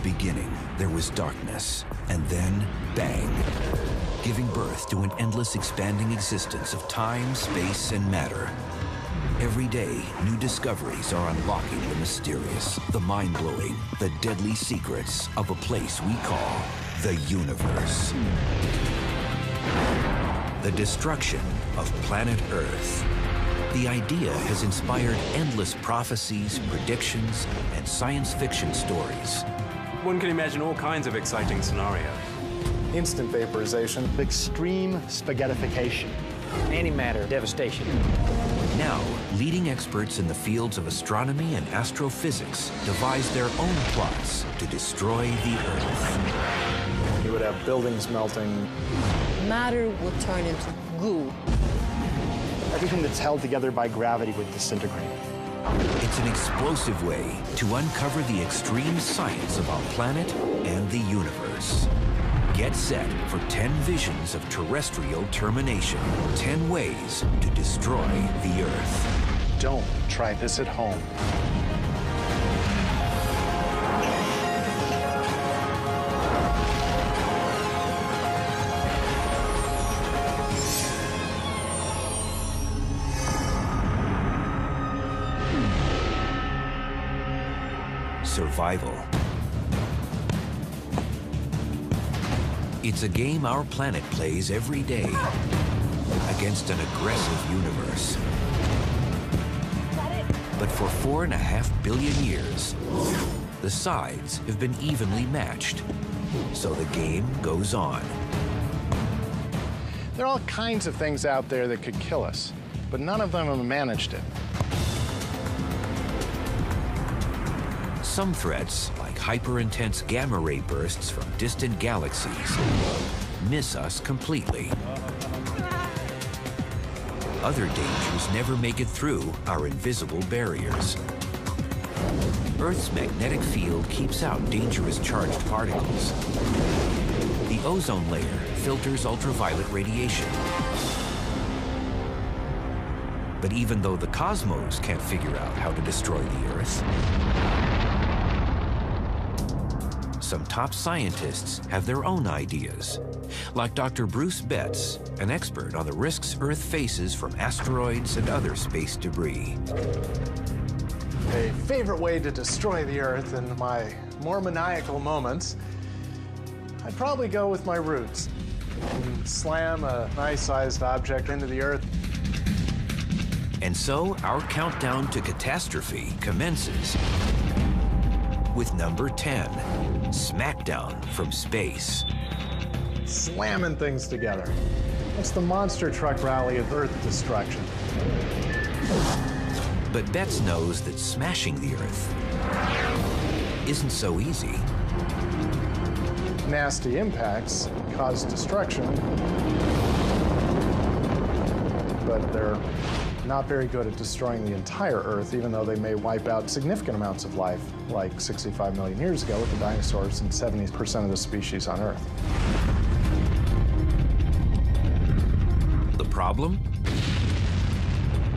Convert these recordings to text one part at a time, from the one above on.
beginning, there was darkness, and then, bang, giving birth to an endless expanding existence of time, space, and matter. Every day, new discoveries are unlocking the mysterious, the mind-blowing, the deadly secrets of a place we call the universe. The destruction of planet Earth. The idea has inspired endless prophecies, predictions, and science fiction stories. One can imagine all kinds of exciting scenarios. Instant vaporization. Extreme spaghettification. Antimatter devastation. Now, leading experts in the fields of astronomy and astrophysics devise their own plots to destroy the Earth. You would have buildings melting. Matter would turn into goo. Everything that's held together by gravity would disintegrate. It's an explosive way to uncover the extreme science of our planet and the universe. Get set for 10 visions of terrestrial termination, 10 ways to destroy the Earth. Don't try this at home. Survival. It's a game our planet plays every day against an aggressive universe. But for 4.5 billion years, the sides have been evenly matched. So the game goes on. There are all kinds of things out there that could kill us, but none of them have managed it. Some threats, like hyper-intense gamma-ray bursts from distant galaxies, miss us completely. Other dangers never make it through our invisible barriers. Earth's magnetic field keeps out dangerous charged particles. The ozone layer filters ultraviolet radiation. But even though the cosmos can't figure out how to destroy the Earth, some top scientists have their own ideas, like Dr. Bruce Betts, an expert on the risks Earth faces from asteroids and other space debris. A favorite way to destroy the Earth in my more maniacal moments, I'd probably go with my roots and slam a nice-sized object into the Earth. And so our countdown to catastrophe commences with number 10, Smackdown from Space. Slamming things together. It's the monster truck rally of Earth destruction. But Betts knows that smashing the Earth isn't so easy. Nasty impacts cause destruction, but they're not very good at destroying the entire Earth, even though they may wipe out significant amounts of life, like 65 million years ago with the dinosaurs and 70% of the species on Earth. The problem?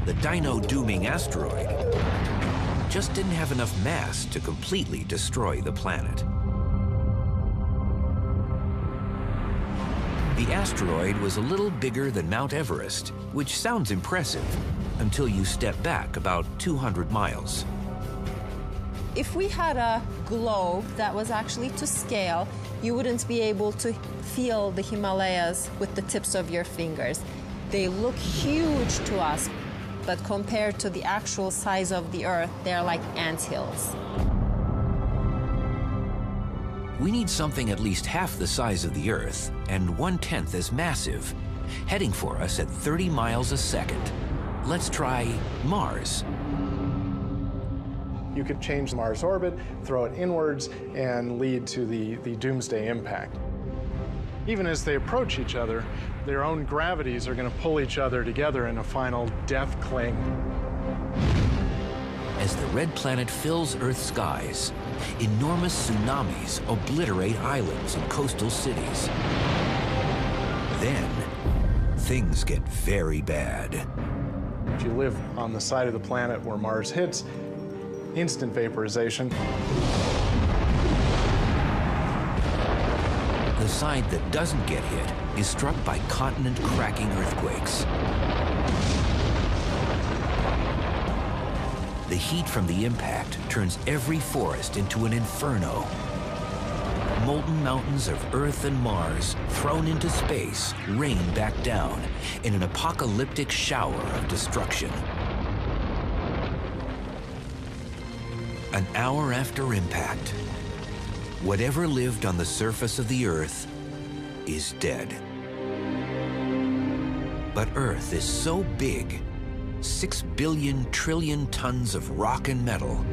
The dino-dooming asteroid just didn't have enough mass to completely destroy the planet. The asteroid was a little bigger than Mount Everest, which sounds impressive until you step back about 200 miles. If we had a globe that was actually to scale, you wouldn't be able to feel the Himalayas with the tips of your fingers. They look huge to us, but compared to the actual size of the Earth, they're like anthills. We need something at least half the size of the Earth and 1/10 as massive, heading for us at 30 miles a second. Let's try Mars. You could change Mars' orbit, throw it inwards, and lead to the doomsday impact. Even as they approach each other, their own gravities are going to pull each other together in a final death cling. As the red planet fills Earth's skies, enormous tsunamis obliterate islands and coastal cities. Then, things get very bad. If you live on the side of the planet where Mars hits, instant vaporization. The side that doesn't get hit is struck by continent-cracking earthquakes. The heat from the impact turns every forest into an inferno. Molten mountains of Earth and Mars, thrown into space, rain back down in an apocalyptic shower of destruction. An hour after impact, whatever lived on the surface of the Earth is dead. But Earth is so big, 6 billion trillion tons of rock and metal,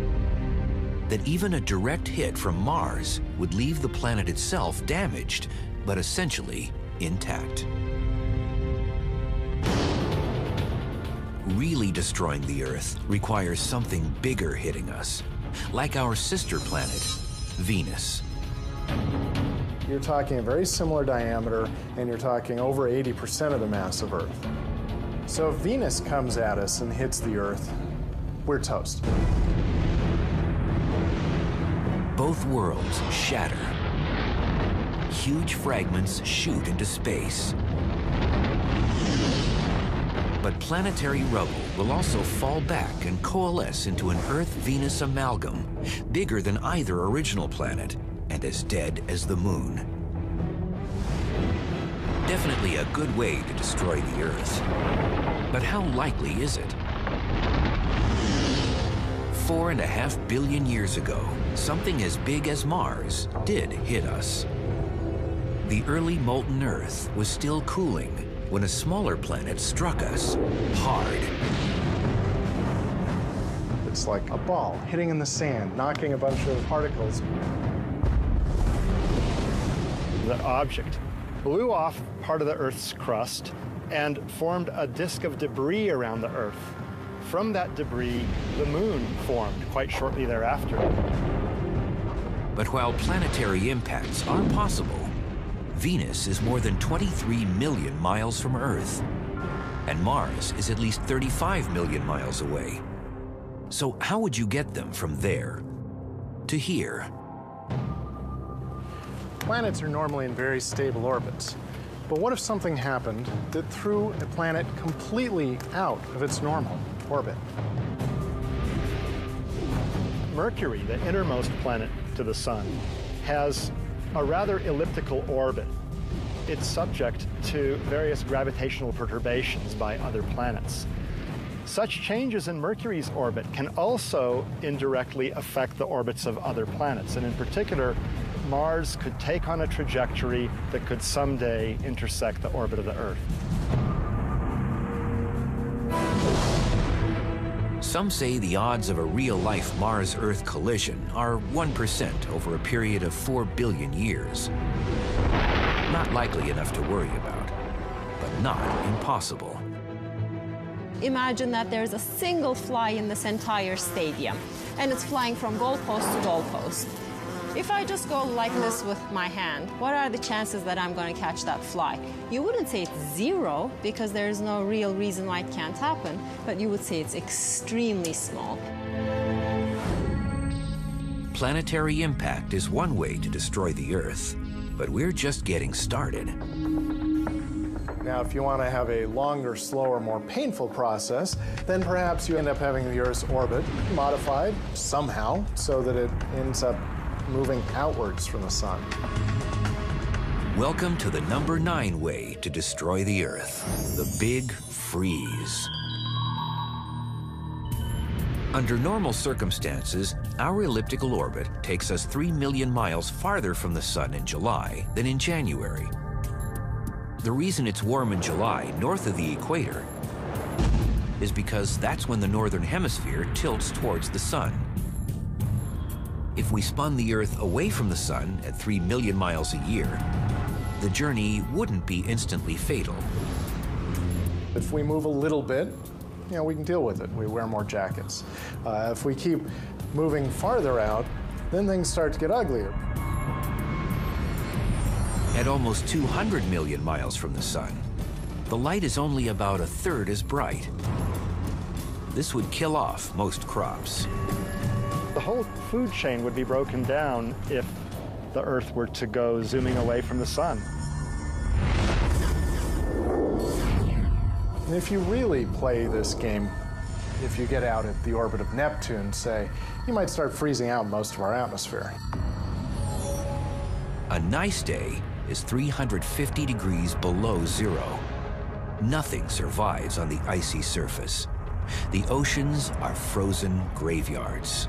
that even a direct hit from Mars would leave the planet itself damaged, but essentially intact. Really destroying the Earth requires something bigger hitting us, like our sister planet, Venus. You're talking a very similar diameter, and you're talking over 80% of the mass of Earth. So if Venus comes at us and hits the Earth, we're toast. Both worlds shatter. Huge fragments shoot into space. But planetary rubble will also fall back and coalesce into an Earth-Venus amalgam, bigger than either original planet and as dead as the Moon. Definitely a good way to destroy the Earth. But how likely is it? 4.5 billion years ago, something as big as Mars did hit us. The early molten Earth was still cooling when a smaller planet struck us hard. It's like a ball hitting in the sand, knocking a bunch of particles. The object blew off part of the Earth's crust and formed a disk of debris around the Earth. From that debris, the Moon formed quite shortly thereafter. But while planetary impacts are possible, Venus is more than 23 million miles from Earth, and Mars is at least 35 million miles away. So how would you get them from there to here? Planets are normally in very stable orbits. But what if something happened that threw a planet completely out of its normal orbit? Mercury, the innermost planet to the Sun, has a rather elliptical orbit. It's subject to various gravitational perturbations by other planets. Such changes in Mercury's orbit can also indirectly affect the orbits of other planets, and in particular, Mars could take on a trajectory that could someday intersect the orbit of the Earth. Some say the odds of a real-life Mars-Earth collision are 1% over a period of 4 billion years. Not likely enough to worry about, but not impossible. Imagine that there's a single fly in this entire stadium, and it's flying from goalpost to goalpost. If I just go like this with my hand, what are the chances that I'm going to catch that fly? You wouldn't say it's 0, because there's no real reason why it can't happen, but you would say it's extremely small. Planetary impact is one way to destroy the Earth, but we're just getting started. Now, if you want to have a longer, slower, more painful process, then perhaps you end up having the Earth's orbit modified somehow so that it ends up moving outwards from the Sun. Welcome to the number 9 way to destroy the Earth, the Big Freeze. Under normal circumstances, our elliptical orbit takes us 3 million miles farther from the Sun in July than in January. The reason it's warm in July north of the equator is because that's when the northern hemisphere tilts towards the Sun. If we spun the Earth away from the Sun at 3 million miles a year, the journey wouldn't be instantly fatal. If we move a little bit, we can deal with it. We wear more jackets. If we keep moving farther out, then things start to get uglier. At almost 200 million miles from the Sun, the light is only about 1/3 as bright. This would kill off most crops. The whole food chain would be broken down if the Earth were to go zooming away from the sun. And if you really play this game, if you get out at the orbit of Neptune, say, you might start freezing out most of our atmosphere. A nice day is 350 degrees below zero. Nothing survives on the icy surface. The oceans are frozen graveyards.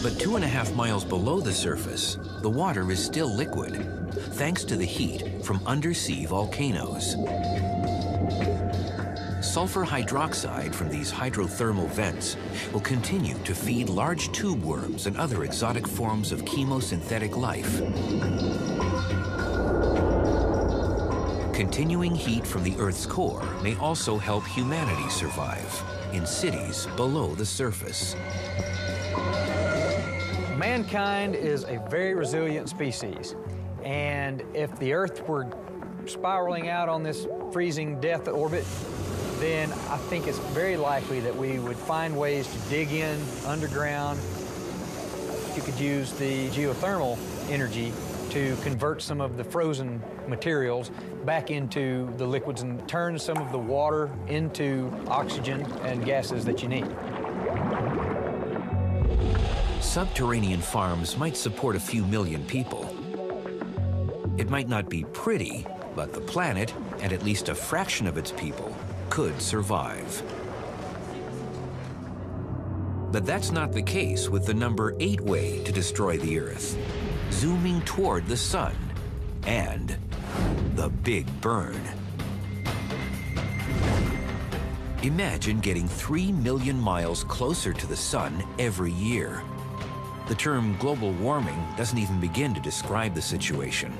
But 2.5 miles below the surface, the water is still liquid, thanks to the heat from undersea volcanoes. Sulfur hydroxide from these hydrothermal vents will continue to feed large tube worms and other exotic forms of chemosynthetic life. Continuing heat from the Earth's core may also help humanity survive in cities below the surface. Mankind is a very resilient species, and if the Earth were spiraling out on this freezing death orbit, then I think it's very likely that we would find ways to dig in underground. You could use the geothermal energy to convert some of the frozen materials back into the liquids and turn some of the water into oxygen and gases that you need. Subterranean farms might support a few million people. It might not be pretty, but the planet, and at least a fraction of its people, could survive. But that's not the case with the number 8 way to destroy the Earth, zooming toward the sun, and the Big Burn. Imagine getting 3 million miles closer to the sun every year. The term global warming doesn't even begin to describe the situation.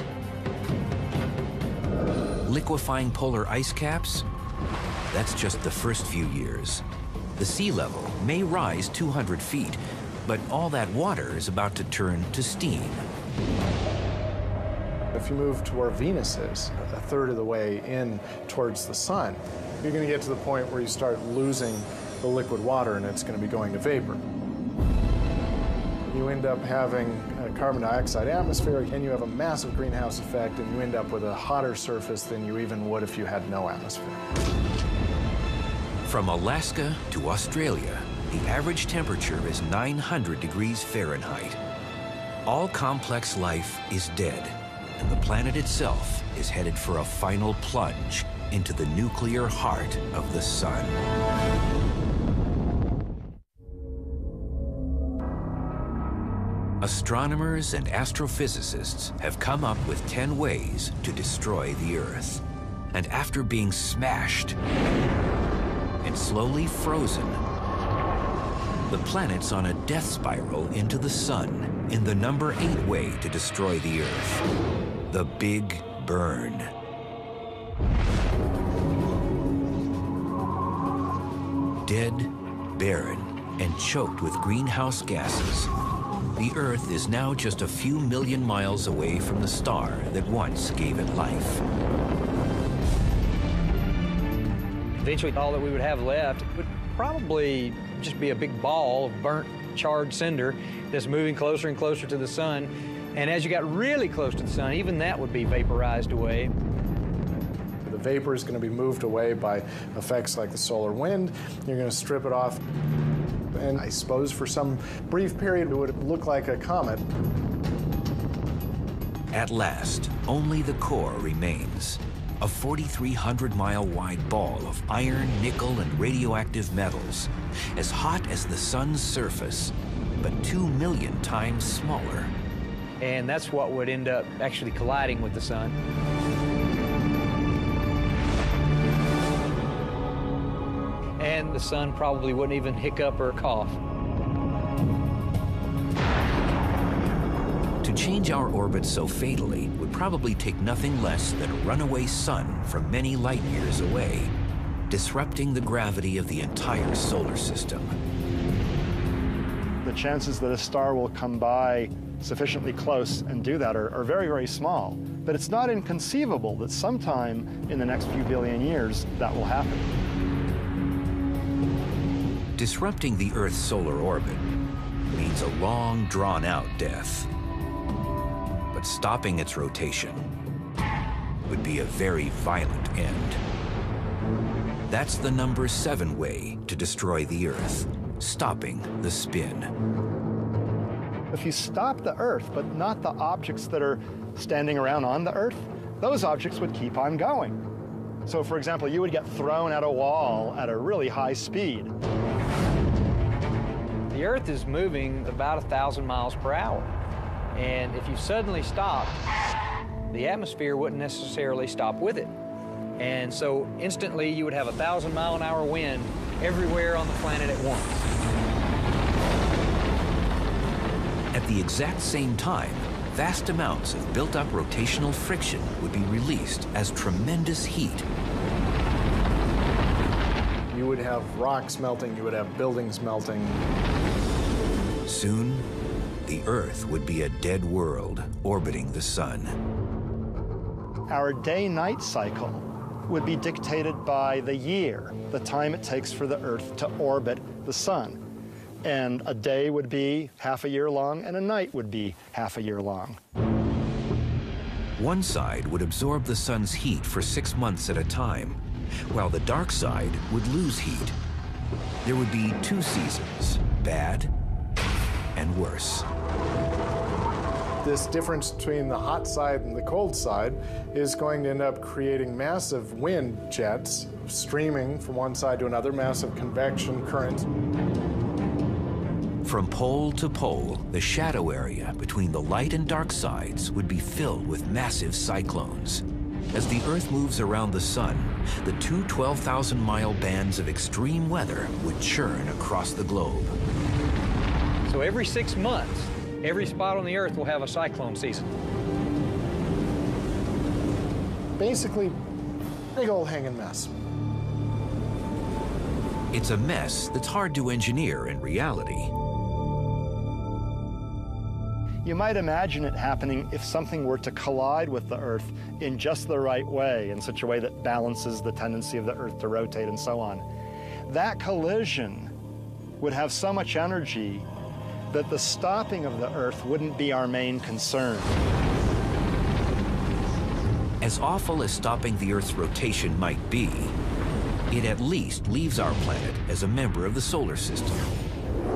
Liquefying polar ice caps? That's just the first few years. The sea level may rise 200 feet, but all that water is about to turn to steam. If you move to where Venus is, a third of the way in towards the sun, you're going to get to the point where you start losing the liquid water and it's going to be going to vapor. You end up having a carbon dioxide atmosphere, and you have a massive greenhouse effect, and you end up with a hotter surface than you even would if you had no atmosphere. From Alaska to Australia, the average temperature is 900 degrees Fahrenheit. All complex life is dead, and the planet itself is headed for a final plunge into the nuclear heart of the sun. Astronomers and astrophysicists have come up with 10 ways to destroy the Earth. And after being smashed and slowly frozen, the planet's on a death spiral into the sun in the number 8 way to destroy the Earth, the Big Burn. Dead, barren, and choked with greenhouse gases, the Earth is now just a few million miles away from the star that once gave it life. Eventually, all that we would have left would probably just be a big ball of burnt, charred cinder that's moving closer and closer to the sun. And as you got really close to the sun, even that would be vaporized away. The vapor is going to be moved away by effects like the solar wind. You're going to strip it off. And I suppose for some brief period it would look like a comet. At last, only the core remains. A 4,300-mile wide ball of iron, nickel, and radioactive metals, as hot as the sun's surface, but 2 million times smaller. And that's what would end up actually colliding with the sun. And the sun probably wouldn't even hiccup or cough. To change our orbit so fatally would probably take nothing less than a runaway sun from many light years away, disrupting the gravity of the entire solar system. The chances that a star will come by sufficiently close and do that are very, very small. But it's not inconceivable that sometime in the next few billion years that will happen. Disrupting the Earth's solar orbit means a long, drawn-out death. But stopping its rotation would be a very violent end. That's the number 7 way to destroy the Earth, stopping the spin. If you stop the Earth, but not the objects that are standing around on the Earth, those objects would keep on going. So, for example, you would get thrown at a wall at a really high speed. The Earth is moving about 1,000 miles per hour. And if you suddenly stopped, the atmosphere wouldn't necessarily stop with it. And so instantly you would have 1,000-mile-an-hour wind everywhere on the planet at once. At the exact same time, vast amounts of built-up rotational friction would be released as tremendous heat. You would have rocks melting, you would have buildings melting. Soon, the Earth would be a dead world orbiting the sun. Our day-night cycle would be dictated by the year, the time it takes for the Earth to orbit the sun. And a day would be half a year long, and a night would be half a year long. One side would absorb the sun's heat for 6 months at a time, while the dark side would lose heat. There would be 2 seasons, bad and worse. This difference between the hot side and the cold side is going to end up creating massive wind jets streaming from one side to another, massive convection currents. From pole to pole, the shadow area between the light and dark sides would be filled with massive cyclones. As the Earth moves around the sun, the 2 12,000-mile bands of extreme weather would churn across the globe. So every 6 months, every spot on the Earth will have a cyclone season. Basically, big old hanging mess. It's a mess that's hard to engineer in reality. You might imagine it happening if something were to collide with the Earth in just the right way, in such a way that balances the tendency of the Earth to rotate and so on. That collision would have so much energy that the stopping of the Earth wouldn't be our main concern. As awful as stopping the Earth's rotation might be, it at least leaves our planet as a member of the solar system.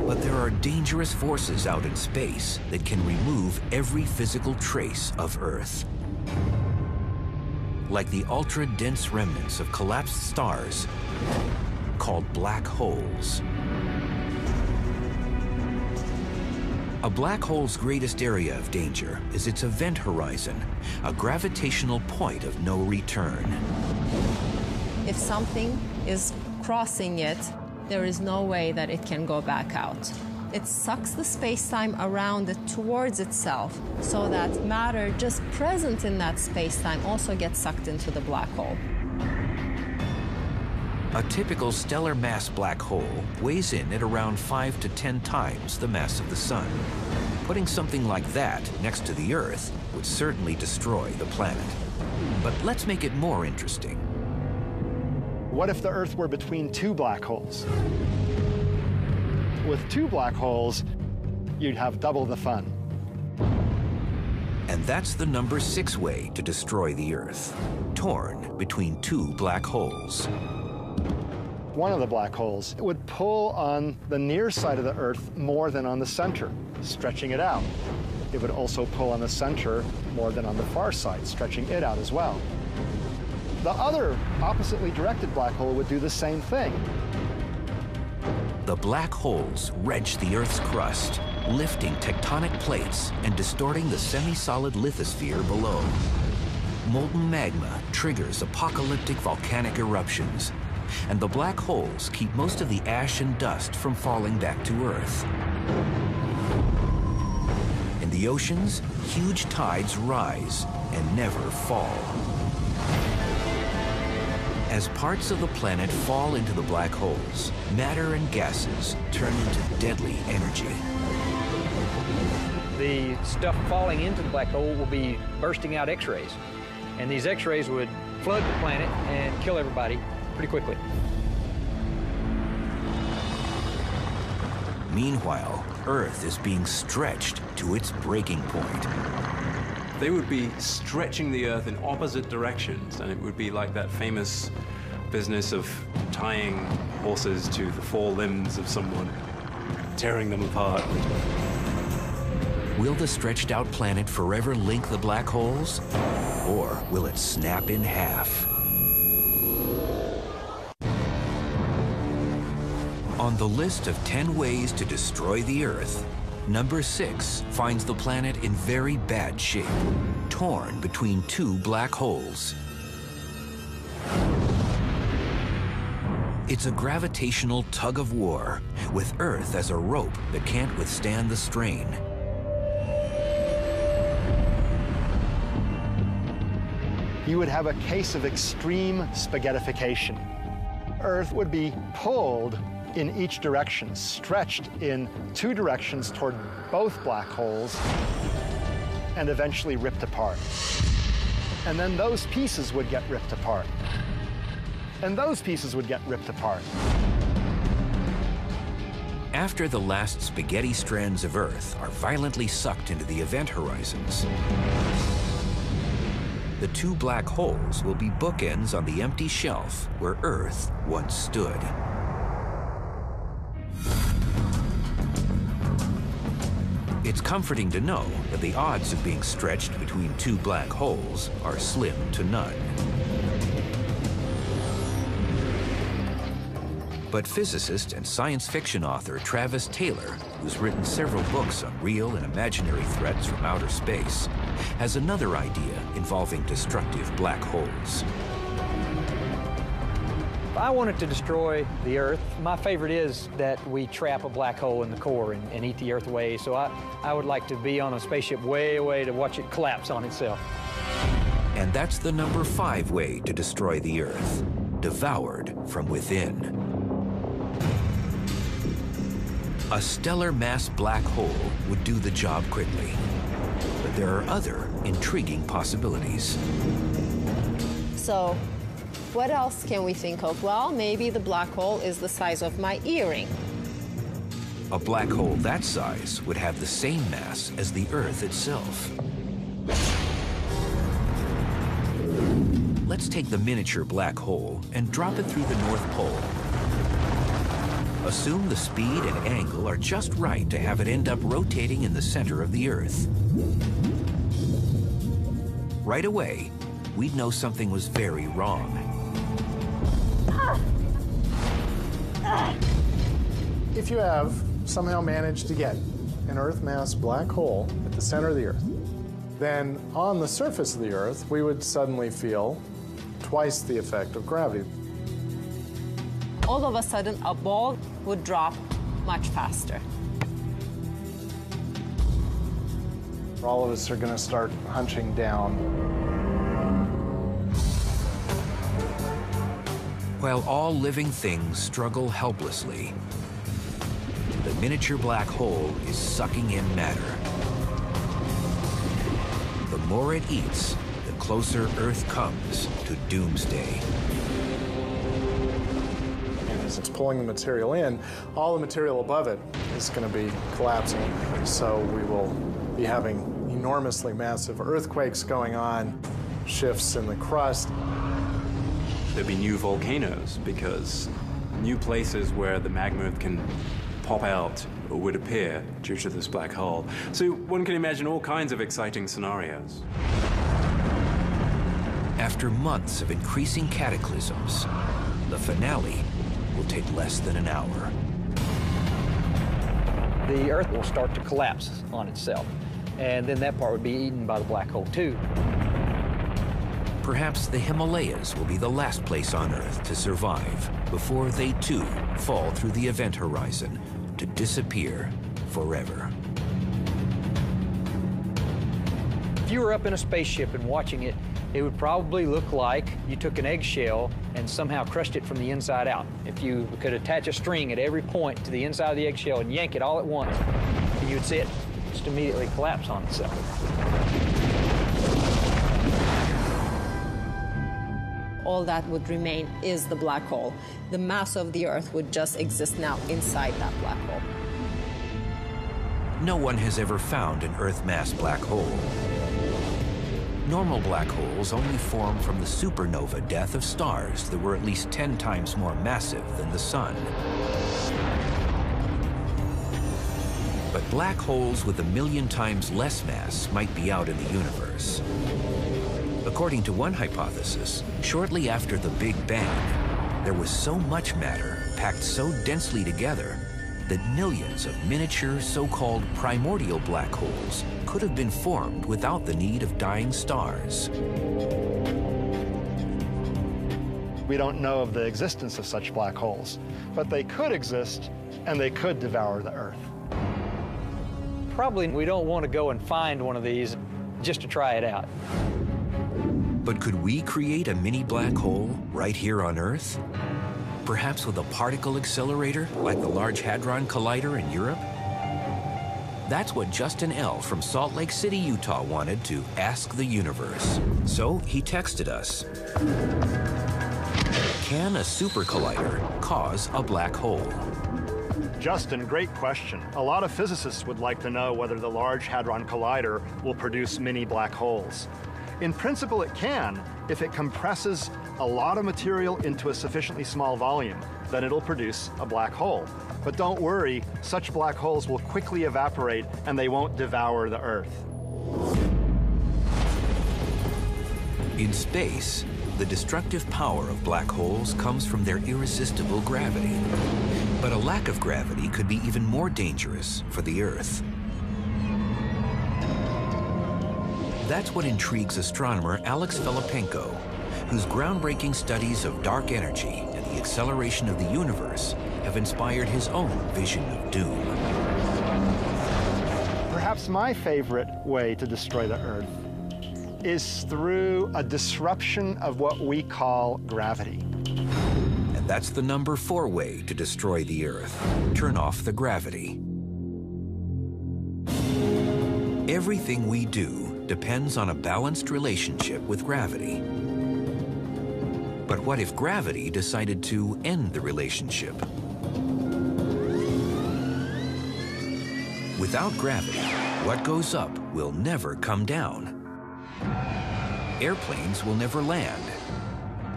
But there are dangerous forces out in space that can remove every physical trace of Earth. Like the ultra-dense remnants of collapsed stars called black holes. A black hole's greatest area of danger is its event horizon, a gravitational point of no return. If something is crossing it, there is no way that it can go back out. It sucks the space-time around it towards itself, so that matter just present in that space-time also gets sucked into the black hole. A typical stellar mass black hole weighs in at around 5 to 10 times the mass of the Sun. Putting something like that next to the Earth would certainly destroy the planet. But let's make it more interesting. What if the Earth were between 2 black holes? With 2 black holes, you'd have double the fun. And that's the number 6 way to destroy the Earth, torn between 2 black holes. One of the black holes would pull on the near side of the Earth more than on the center, stretching it out. It would also pull on the center more than on the far side, stretching it out as well. The other oppositely directed black hole would do the same thing. The black holes wrench the Earth's crust, lifting tectonic plates and distorting the semi-solid lithosphere below. Molten magma triggers apocalyptic volcanic eruptions, and the black holes keep most of the ash and dust from falling back to Earth. In the oceans, huge tides rise and never fall. As parts of the planet fall into the black holes, matter and gases turn into deadly energy. The stuff falling into the black hole will be bursting out X-rays. And these X-rays would flood the planet and kill everybody pretty quickly. Meanwhile, Earth is being stretched to its breaking point. They would be stretching the Earth in opposite directions, and it would be like that famous business of tying horses to the four limbs of someone, tearing them apart. Will the stretched out planet forever link the black holes? Or will it snap in half? On the list of 10 ways to destroy the Earth, number 6 finds the planet in very bad shape, torn between two black holes. It's a gravitational tug of war, with Earth as a rope that can't withstand the strain. You would have a case of extreme spaghettification. Earth would be pulled in each direction, stretched in two directions toward both black holes, and eventually ripped apart. And then those pieces would get ripped apart. And those pieces would get ripped apart. After the last spaghetti strands of Earth are violently sucked into the event horizons, the two black holes will be bookends on the empty shelf where Earth once stood. It's comforting to know that the odds of being stretched between two black holes are slim to none. But physicist and science fiction author Travis Taylor, who's written several books on real and imaginary threats from outer space, has another idea involving destructive black holes. If I wanted to destroy the Earth, my favorite is that we trap a black hole in the core and eat the Earth away. So I would like to be on a spaceship way away to watch it collapse on itself. And that's the number 5 way to destroy the Earth: devoured from within. A stellar mass black hole would do the job quickly. But there are other intriguing possibilities. So, what else can we think of? Well, maybe the black hole is the size of my earring. A black hole that size would have the same mass as the Earth itself. Let's take the miniature black hole and drop it through the North Pole. Assume the speed and angle are just right to have it end up rotating in the center of the Earth. Right away, we'd know something was very wrong. If you have somehow managed to get an Earth mass black hole at the center of the Earth, then on the surface of the Earth, we would suddenly feel twice the effect of gravity. All of a sudden, a ball would drop much faster. All of us are going to start hunching down. While all living things struggle helplessly, the miniature black hole is sucking in matter. The more it eats, the closer Earth comes to doomsday. As it's pulling the material in, all the material above it is going to be collapsing. So we will be having enormously massive earthquakes going on, shifts in the crust. There'd be new volcanoes because new places where the magma can pop out or would appear due to this black hole. So one can imagine all kinds of exciting scenarios. After months of increasing cataclysms, the finale will take less than an hour. The Earth will start to collapse on itself, and then that part would be eaten by the black hole too. Perhaps the Himalayas will be the last place on Earth to survive before they too fall through the event horizon to disappear forever. If you were up in a spaceship and watching it, it would probably look like you took an eggshell and somehow crushed it from the inside out. If you could attach a string at every point to the inside of the eggshell and yank it all at once, you would see it just immediately collapse on itself. All that would remain is the black hole. The mass of the Earth would just exist now inside that black hole. no one has ever found an Earth-mass black hole. Normal black holes only form from the supernova death of stars that were at least 10 times more massive than the Sun. But black holes with 1 million times less mass might be out in the universe. According to one hypothesis, shortly after the Big Bang, there was so much matter packed so densely together that millions of miniature so-called primordial black holes could have been formed without the need of dying stars. We don't know of the existence of such black holes, but they could exist and they could devour the Earth. Probably we don't want to go and find one of these just to try it out. But could we create a mini black hole right here on Earth? Perhaps with a particle accelerator like the Large Hadron Collider in Europe? That's what Justin L. from Salt Lake City, Utah wanted to ask the universe. So he texted us. Can a super collider cause a black hole? Justin, great question. A lot of physicists would like to know whether the Large Hadron Collider will produce mini black holes. In principle, it can if it compresses a lot of material into a sufficiently small volume. Then it'll produce a black hole. But don't worry, such black holes will quickly evaporate and they won't devour the Earth. In space, the destructive power of black holes comes from their irresistible gravity. But a lack of gravity could be even more dangerous for the Earth. That's what intrigues astronomer Alex Filipenko, whose groundbreaking studies of dark energy and the acceleration of the universe have inspired his own vision of doom. Perhaps my favorite way to destroy the Earth is through a disruption of what we call gravity. And that's the number 4 way to destroy the Earth. Turn off the gravity. Everything we do depends on a balanced relationship with gravity. But what if gravity decided to end the relationship? Without gravity, what goes up will never come down. Airplanes will never land.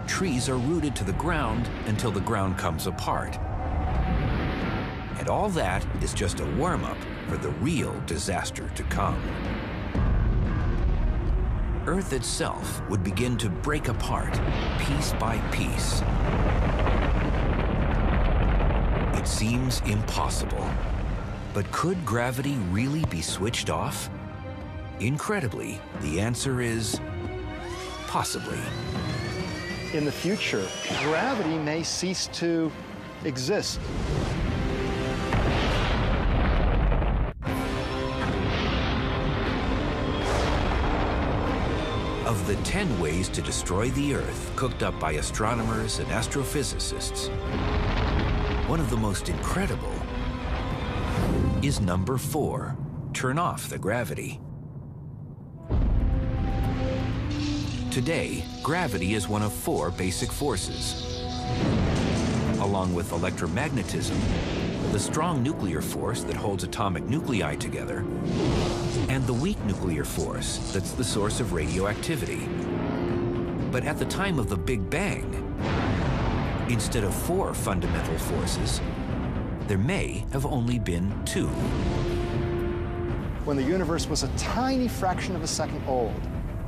Trees are rooted to the ground until the ground comes apart. And all that is just a warm-up for the real disaster to come. Earth itself would begin to break apart, piece by piece. It seems impossible. But could gravity really be switched off? Incredibly, the answer is possibly. In the future, gravity may cease to exist. Of the 10 ways to destroy the Earth cooked up by astronomers and astrophysicists, one of the most incredible is number 4, turn off the gravity. Today, gravity is one of 4 basic forces. Along with electromagnetism, the strong nuclear force that holds atomic nuclei together, and the weak nuclear force that's the source of radioactivity. But at the time of the Big Bang, instead of 4 fundamental forces, there may have only been 2. When the universe was a tiny fraction of a second old,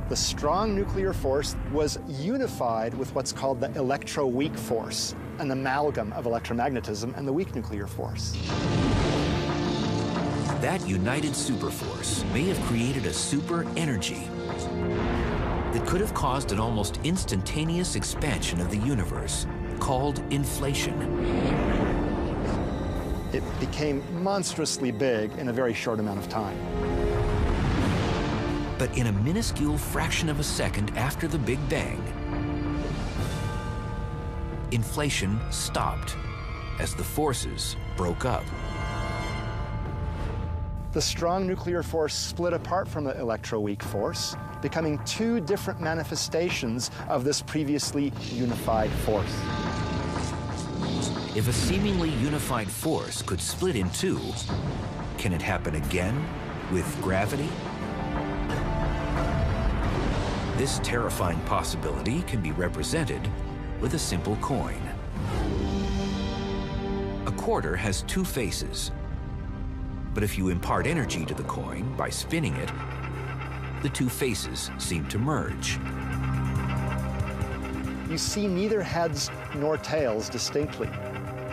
the strong nuclear force was unified with what's called the electroweak force, an amalgam of electromagnetism and the weak nuclear force. That united superforce may have created a super energy that could have caused an almost instantaneous expansion of the universe, called inflation. It became monstrously big in a very short amount of time. But in a minuscule fraction of a second after the Big Bang, inflation stopped as the forces broke up. The strong nuclear force split apart from the electroweak force, becoming 2 different manifestations of this previously unified force. If a seemingly unified force could split in 2, Can it happen again with gravity? This terrifying possibility can be represented with a simple coin. A quarter has two faces, but if you impart energy to the coin by spinning it, the two faces seem to merge. You see neither heads nor tails distinctly.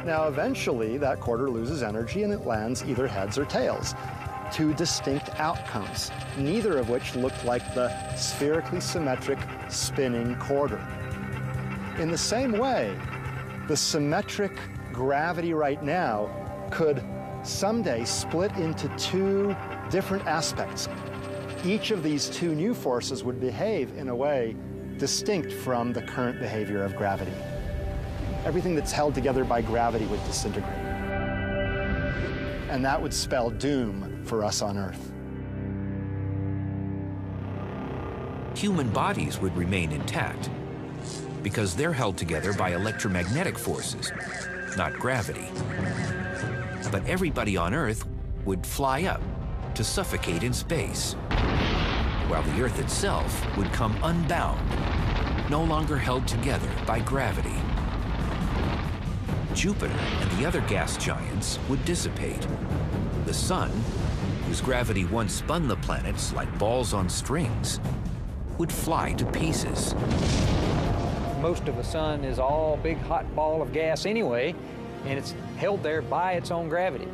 Now, eventually, that quarter loses energy and it lands either heads or tails. Two distinct outcomes, neither of which look like the spherically symmetric spinning quarter. In the same way, the symmetric gravity right now could someday split into two different aspects. Each of these two new forces would behave in a way distinct from the current behavior of gravity. Everything that's held together by gravity would disintegrate. And that would spell doom for us on Earth. Human bodies would remain intact because they're held together by electromagnetic forces, not gravity. But everybody on Earth would fly up to suffocate in space, while the Earth itself would come unbound, no longer held together by gravity. Jupiter and the other gas giants would dissipate. The Sun, whose gravity once spun the planets like balls on strings, would fly to pieces. Most of the Sun is all big hot ball of gas anyway, and it's held there by its own gravity.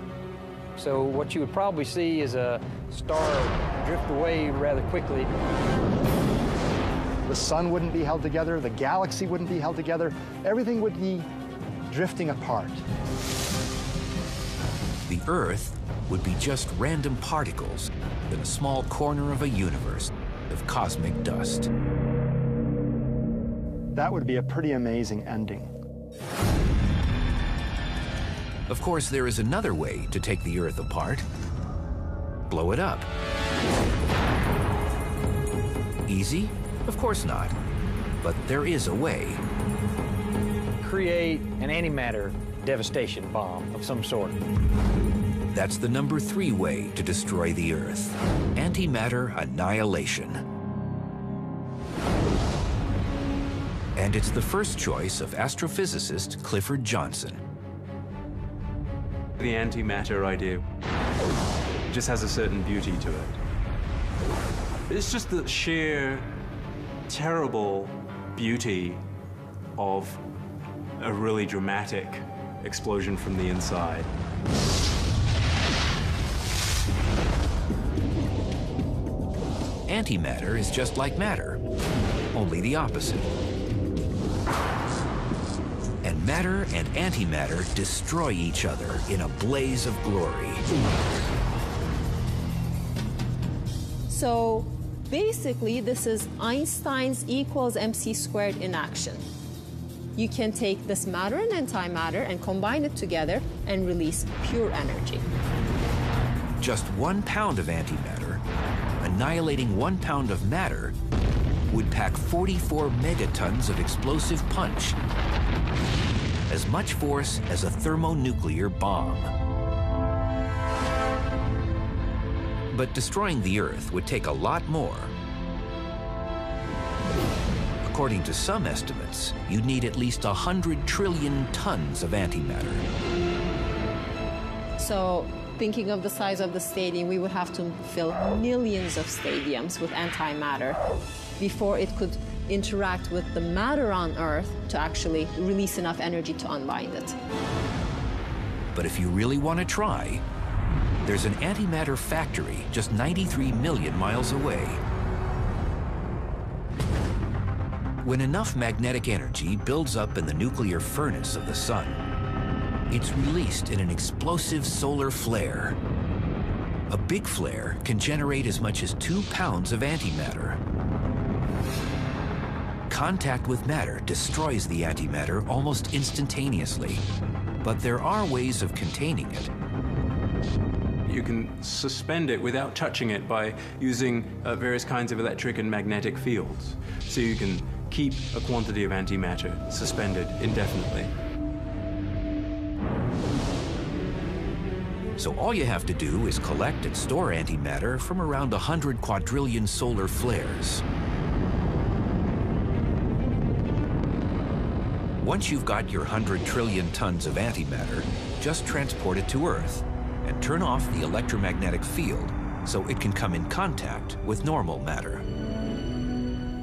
So what you would probably see is a star drift away rather quickly. The Sun wouldn't be held together, the galaxy wouldn't be held together, everything would be drifting apart. The Earth would be just random particles in a small corner of a universe of cosmic dust. That would be a pretty amazing ending. Of course, there is another way to take the Earth apart. Blow it up. Easy? Of course not. But there is a way. Create an antimatter devastation bomb of some sort. That's the number 3 way to destroy the Earth. Antimatter annihilation. And it's the first choice of astrophysicist Clifford Johnson. The antimatter idea just has a certain beauty to it. It's just the sheer terrible beauty of a really dramatic explosion from the inside. Antimatter is just like matter, only the opposite. And matter and antimatter destroy each other in a blaze of glory. So basically, this is Einstein's equals mc squared in action. You can take this matter and antimatter and combine it together and release pure energy. Just 1 pound of antimatter, annihilating 1 pound of matter, would pack 44 megatons of explosive punch, as much force as a thermonuclear bomb. But destroying the Earth would take a lot more. According to some estimates, you'd need at least 100 trillion tons of antimatter. So thinking of the size of the stadium, we would have to fill millions of stadiums with antimatter before it could interact with the matter on Earth to actually release enough energy to unbind it. But if you really want to try, there's an antimatter factory just 93 million miles away. When enough magnetic energy builds up in the nuclear furnace of the Sun, it's released in an explosive solar flare. A big flare can generate as much as 2 pounds of antimatter. Contact with matter destroys the antimatter almost instantaneously, but there are ways of containing it. You can suspend it without touching it by using various kinds of electric and magnetic fields. So you can keep a quantity of antimatter suspended indefinitely. So all you have to do is collect and store antimatter from around 100 quadrillion solar flares. Once you've got your 100 trillion tons of antimatter, just transport it to Earth and turn off the electromagnetic field so it can come in contact with normal matter.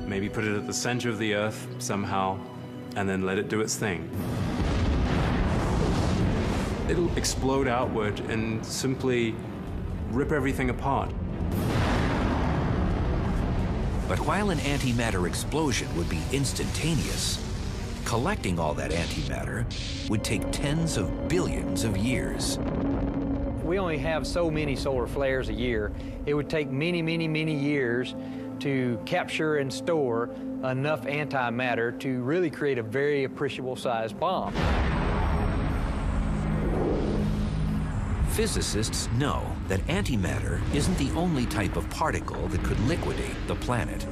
Maybe put it at the center of the Earth somehow, and then let it do its thing. It'll explode outward and simply rip everything apart. But while an antimatter explosion would be instantaneous, collecting all that antimatter would take tens of billions of years. We only have so many solar flares a year. It would take many, many, many years to capture and store enough antimatter to really create a very appreciable sized bomb. Physicists know that antimatter isn't the only type of particle that could liquidate the planet.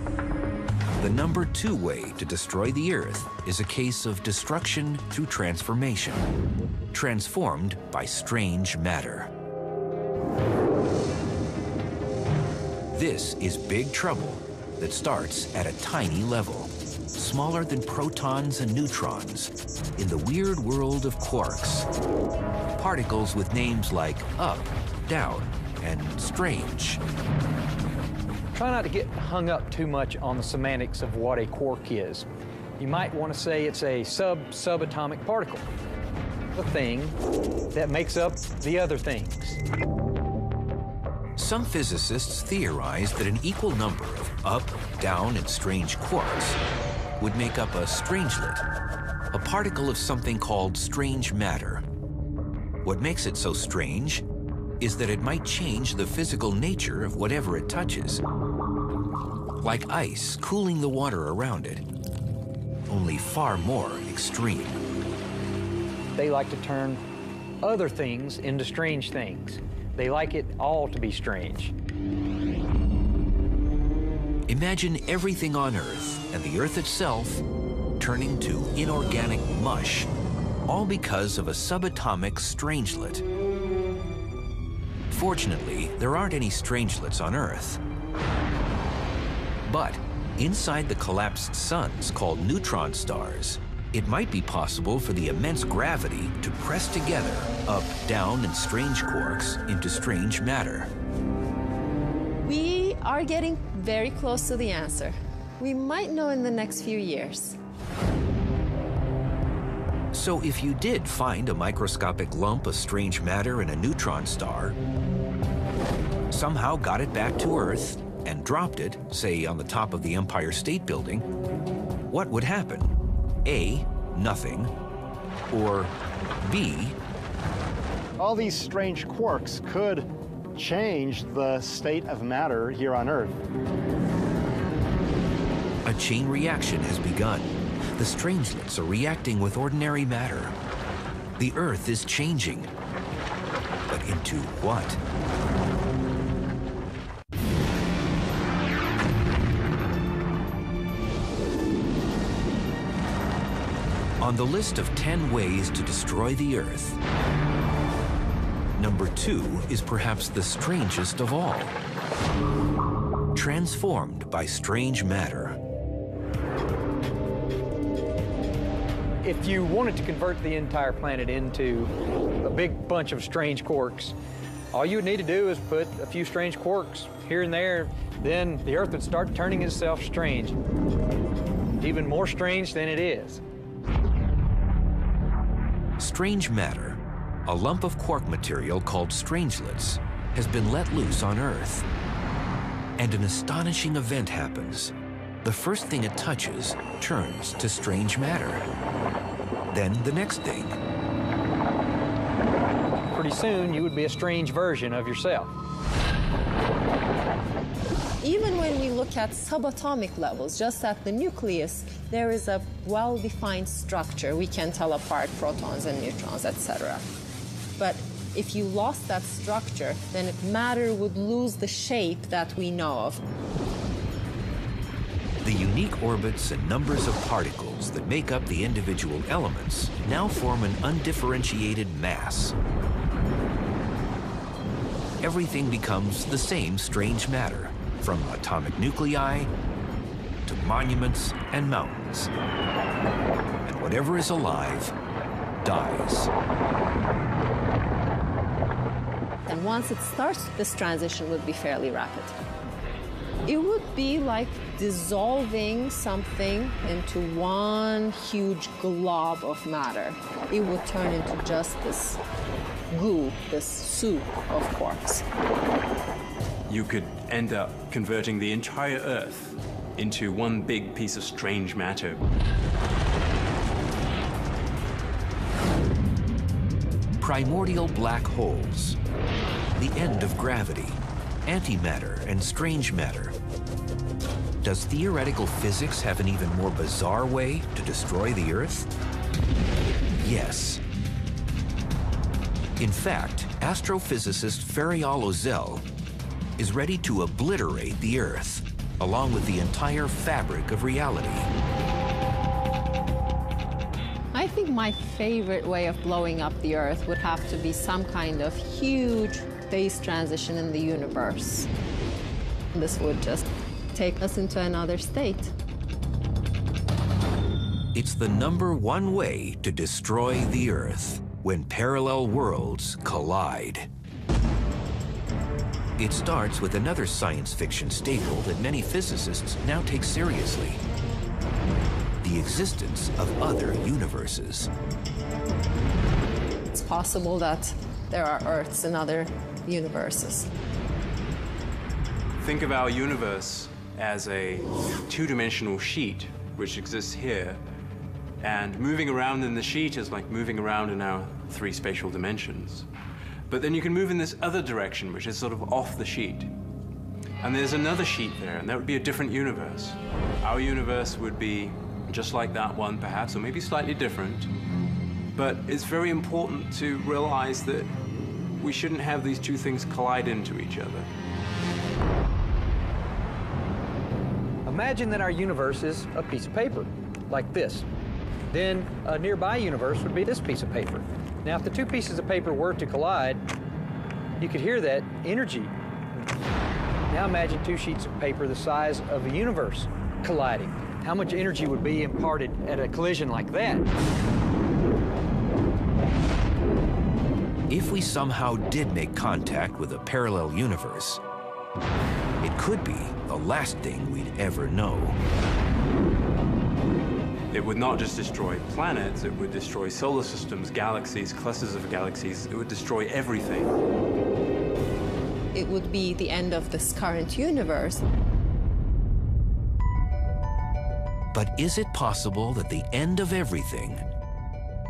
The number 2 way to destroy the Earth is a case of destruction through transformation, transformed by strange matter. This is big trouble that starts at a tiny level, smaller than protons and neutrons, in the weird world of quarks. Particles with names like up, down, and strange. Try not to get hung up too much on the semantics of what a quark is. You might want to say it's a subatomic particle, the thing that makes up the other things. Some physicists theorize that an equal number of up, down, and strange quarks would make up a strangelet, a particle of something called strange matter. What makes it so strange is that it might change the physical nature of whatever it touches, like ice cooling the water around it, only far more extreme. They like to turn other things into strange things. They like it all to be strange. Imagine everything on Earth and the Earth itself turning to inorganic mush, all because of a subatomic strangelet. Fortunately, there aren't any strangelets on Earth. But inside the collapsed suns called neutron stars, it might be possible for the immense gravity to press together up, down, and strange quarks into strange matter. We are getting very close to the answer. We might know in the next few years. So if you did find a microscopic lump of strange matter in a neutron star, somehow got it back to Earth and dropped it, say on the top of the Empire State Building, what would happen? A, nothing, or B, All these strange quarks could change the state of matter here on Earth. a chain reaction has begun. The strangelets are reacting with ordinary matter. The Earth is changing. But into what? On the list of 10 ways to destroy the Earth, number 2 is perhaps the strangest of all. Transformed by strange matter. If you wanted to convert the entire planet into a big bunch of strange quarks, all you would need to do is put a few strange quarks here and there, then the Earth would start turning itself strange. Even more strange than it is. Strange matter, a lump of quark material called strangelets, has been let loose on Earth. And an astonishing event happens. The first thing it touches turns to strange matter. Then the next thing. Pretty soon, you would be a strange version of yourself. Even when we look at subatomic levels, just at the nucleus, there is a well-defined structure. We can tell apart protons and neutrons, etc. But if you lost that structure, then matter would lose the shape that we know of. The unique orbits and numbers of particles that make up the individual elements now form an undifferentiated mass. everything becomes the same strange matter, from atomic nuclei to monuments and mountains. And whatever is alive dies. And once it starts, this transition would be fairly rapid. It would be like dissolving something into one huge glob of matter. It would turn into just this goo, this soup of quarks. You could end up converting the entire Earth into one big piece of strange matter. Primordial black holes, the end of gravity, antimatter and strange matter. Does theoretical physics have an even more bizarre way to destroy the Earth? Yes. In fact, astrophysicist Farial Ozel is ready to obliterate the Earth, along with the entire fabric of reality. I think my favorite way of blowing up the Earth would have to be some kind of huge phase transition in the universe. This would just take us into another state. It's the #1 way to destroy the Earth, when parallel worlds collide. It starts with another science fiction staple that many physicists now take seriously: the existence of other universes. It's possible that there are Earths in other universes. Think of our universe as a two-dimensional sheet which exists here, and moving around in the sheet is like moving around in our 3 spatial dimensions. But then you can move in this other direction, which is sort of off the sheet. And there's another sheet there, and that would be a different universe. Our universe would be just like that one, perhaps, or maybe slightly different. But it's very important to realize that we shouldn't have these two things collide into each other. Imagine that our universe is a piece of paper, like this. Then a nearby universe would be this piece of paper. Now, if the two pieces of paper were to collide, you could hear that energy. Now imagine 2 sheets of paper the size of a universe colliding. How much energy would be imparted at a collision like that? If we somehow did make contact with a parallel universe, it could be the last thing we'd ever know. It would not just destroy planets, it would destroy solar systems, galaxies, clusters of galaxies. It would destroy everything. It would be the end of this current universe. But is it possible that the end of everything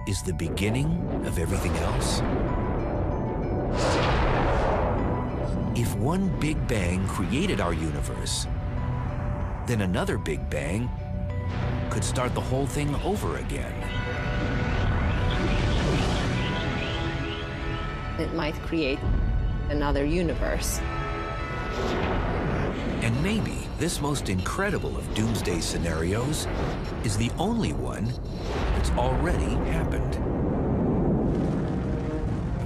is the beginning of everything else? If one Big Bang created our universe, then another Big Bang could start the whole thing over again. It might create another universe. And maybe this most incredible of doomsday scenarios is the only one that's already happened.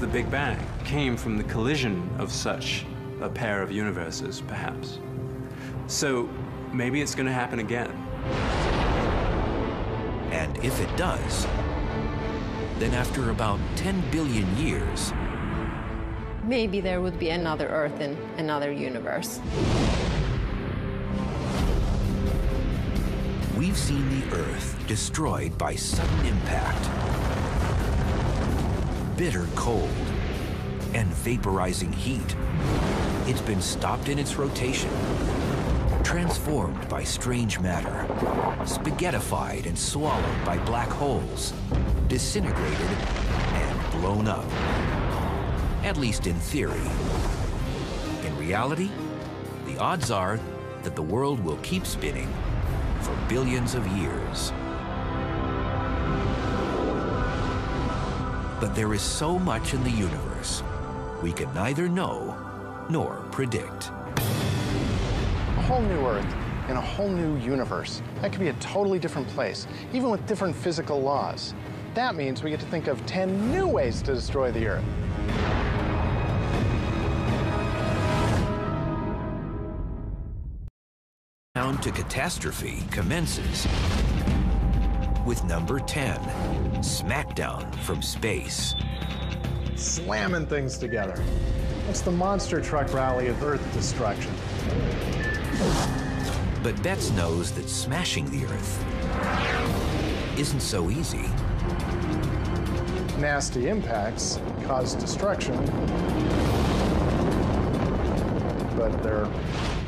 The Big Bang came from the collision of such a pair of universes, perhaps. So maybe it's going to happen again. And if it does, then after about 10 billion years, Maybe there would be another Earth in another universe. we've seen the Earth destroyed by sudden impact, bitter cold, and vaporizing heat. It's been stopped in its rotation, transformed by strange matter, spaghettified and swallowed by black holes, disintegrated and blown up. At least in theory. In reality, the odds are that the world will keep spinning for billions of years. But there is so much in the universe we can neither know nor predict. A whole new Earth in a whole new universe. That could be a totally different place, even with different physical laws. That means we get to think of 10 new ways to destroy the Earth. countdown to catastrophe commences with number 10, Smackdown from Space. Slamming things together. It's the monster truck rally of Earth destruction. But Betts knows that smashing the Earth isn't so easy. Nasty impacts cause destruction, but they're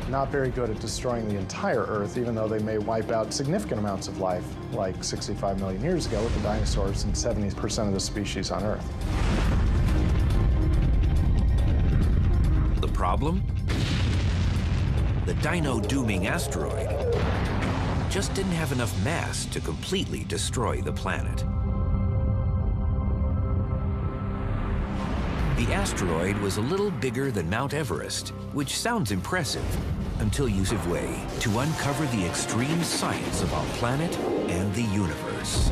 not very good at destroying the entire Earth, even though they may wipe out significant amounts of life, like 65 million years ago with the dinosaurs and 70% of the species on Earth. The problem? The dino-dooming asteroid just didn't have enough mass to completely destroy the planet. The asteroid was a little bigger than Mount Everest, which sounds impressive until you give way to uncover the extreme science of our planet and the universe.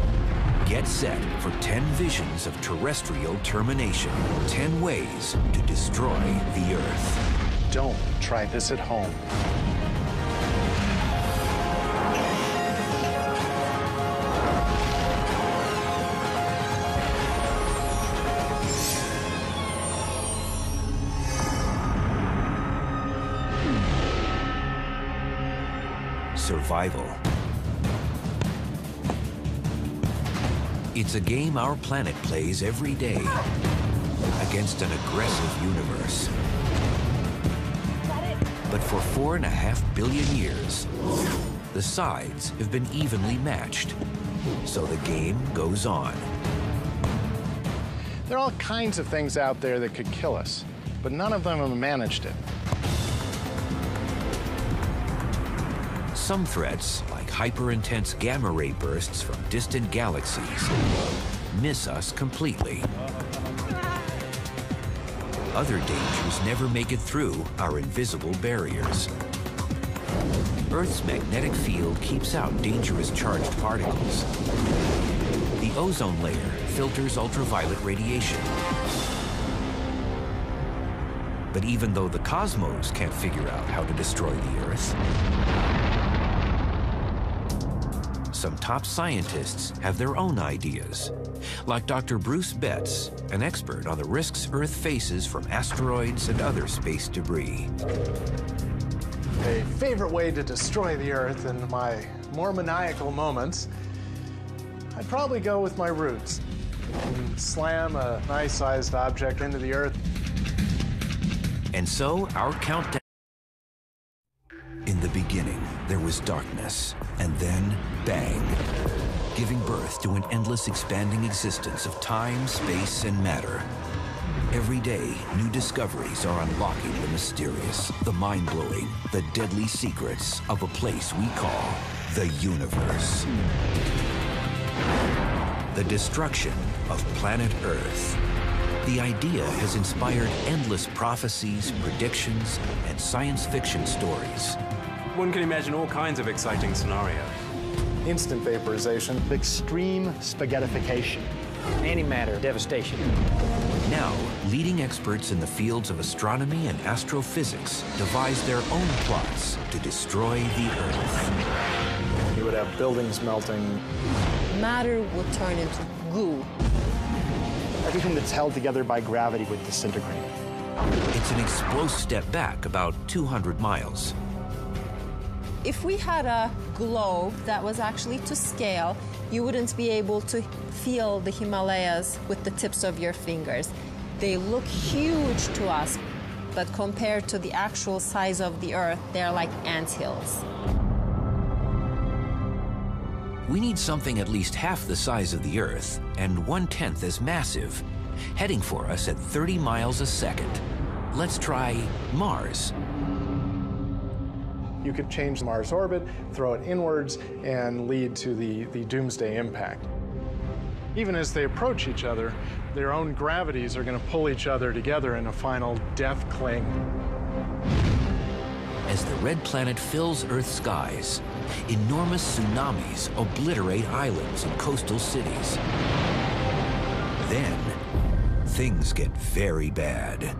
Get set for 10 visions of terrestrial termination, 10 ways to destroy the Earth. Don't try this at home. Survival. It's a game our planet plays every day against an aggressive universe. But for 4.5 billion years, the sides have been evenly matched, so the game goes on. There are all kinds of things out there that could kill us, but none of them have managed it. Some threats, like hyper-intense gamma-ray bursts from distant galaxies, miss us completely. Other dangers never make it through our invisible barriers. Earth's magnetic field keeps out dangerous charged particles. The ozone layer filters ultraviolet radiation. But even though the cosmos can't figure out how to destroy the Earth, some top scientists have their own ideas, like Dr. Bruce Betts, an expert on the risks Earth faces from asteroids and other space debris. A favorite way to destroy the Earth in my more maniacal moments, I'd probably go with my roots and slam a nice-sized object into the Earth. And so our countdown. In the beginning, there was darkness, and then bang, giving birth to an endless expanding existence of time, space, and matter. Every day, new discoveries are unlocking the mysterious, the mind-blowing, the deadly secrets of a place we call the universe. The destruction of planet Earth. The idea has inspired endless prophecies, predictions, and science fiction stories. One can imagine all kinds of exciting scenarios. Instant vaporization. Extreme spaghettification. Antimatter devastation. Now, leading experts in the fields of astronomy and astrophysics devise their own plots to destroy the Earth. You would have buildings melting. Matter would turn into goo. Everything that's held together by gravity would disintegrate. It's an explosive step back about 200 miles. If we had a globe that was actually to scale, you wouldn't be able to feel the Himalayas with the tips of your fingers. They look huge to us, but compared to the actual size of the Earth, they're like anthills. We need something at least half the size of the Earth and 1/10 as massive, heading for us at 30 miles a second. Let's try Mars. You could change Mars' orbit, throw it inwards, and lead to the doomsday impact. Even as they approach each other, their own gravities are going to pull each other together in a final death cling. As the red planet fills Earth's skies, enormous tsunamis obliterate islands and coastal cities. Then, things get very bad.